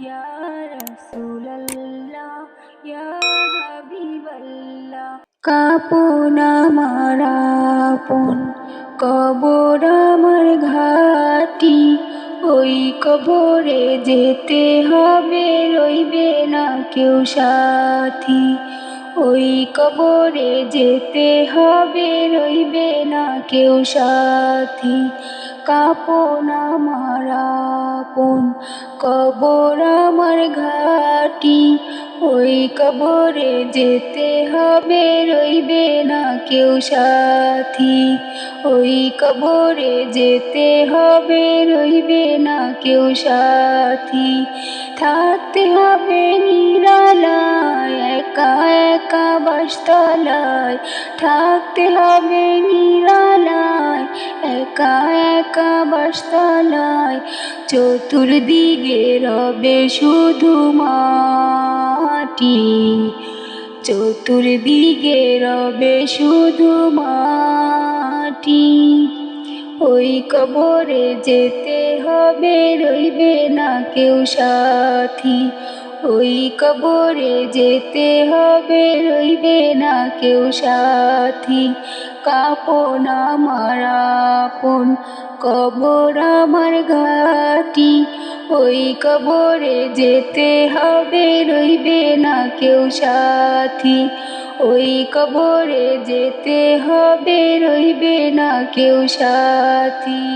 ইয়া রাসূলুল্লাহ ইয়া হাবিবাল্লাহ। কাপন আমার আপন, কবর আমার ঘাটি, ওই কবরে যেতে হবে, রইবে না কেউ সাথী। ওই কবরে যেতে হবে, রইবে না কেউ সাথী। কাপন আমার আপন, কবর আমার ঘাটি, ওই কবরে যেতে হবে, রইবে না কেউ সাথী। ওই কবরে যেতে হবে, রইবে না কেউ সাথী। থাকতে হবে নিরালায়, একা একা বাসতলায়। থাকতে হবে নিরালায়, একা একা বাসতলায়। চতুর্দিকে রবে শুধু মাটি, চতুর্দিকে রবে শুধু মাটি। ওই কবরে যেতে হবে, রইবে না কেউ সাথী। ওই কবরে যেতে হবে, রইবে না কেউ সাথী। কাপন আমার আপন, কবর আমার ঘাটি, ওই কবরে যেতে হবে, রইবে না কেউ সাথী। ওই কবরে যেতে হবে, রইবে না কেউ সাথী।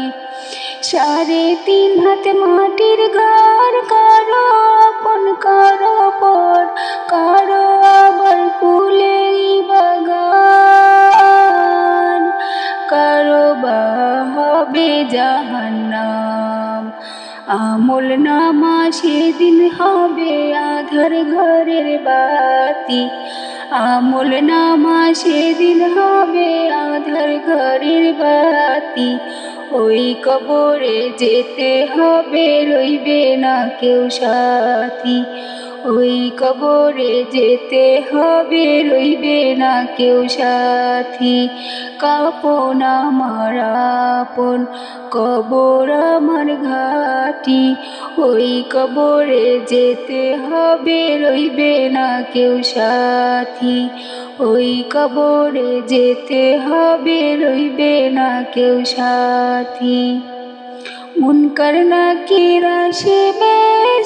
3.5 হাত মাটির ঘর, কারো আপন কারো পর, কারো আবার ফুলেরই বাগান, কারো বা হবে জাহান্নাম। আমল নামা সেদিন হবে আঁধার ঘরের বাতি, আমল নামা সেদিন হবে আঁধার ঘরের বাতি। ওই কবরে যেতে হবে, রইবে না কেউ সাথী। ওই কবরে যেতে হবে, রইবে না কেউ সাথী। কাপন আমার আপন, কবর আমার ঘাটি, ওই কবরে যেতে হবে, রইবে না কেউ সাথী। ওই কবরে যেতে হবে, রইবে না কেউ সাথী। মুনকার নাকির আসিবে,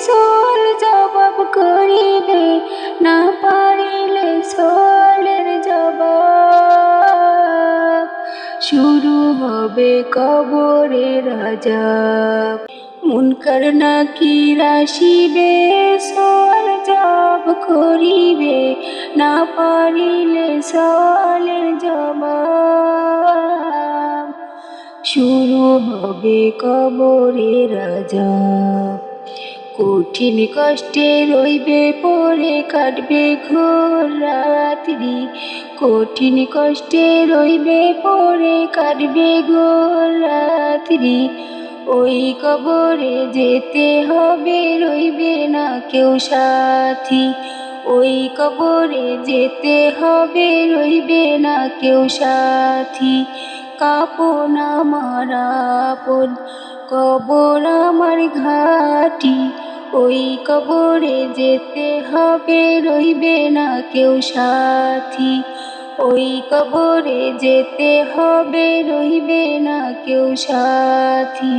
সোয়াল জবাব করিবে, না পারিলে সোয়ালের জবাব। শুরু হবে কবরের আযাব। মুনকার নাকির আসিবে, সোয়াল জবাব করিবে, না পারিলে সোয়ালের জবাব। শুরু হবে কবরের আযাব। কঠিন কষ্টে রইবে পড়ে, কাটবে ঘোর রাত্রি। কঠিন কষ্টে রইবে পড়ে, কাটবে ঘোর রাত্রি। ওই কবরে যেতে হবে, রইবে না কেউ সাথী। ওই কবরে যেতে হবে, রইবে না কেউ সাথী। কাপন আমার আপন, কবর আমার ঘাটি, ওই কবরে যেতে হবে, রইবে না কেউ সাথী। ওই কবরে যেতে হবে, রইবে না কেউ সাথী।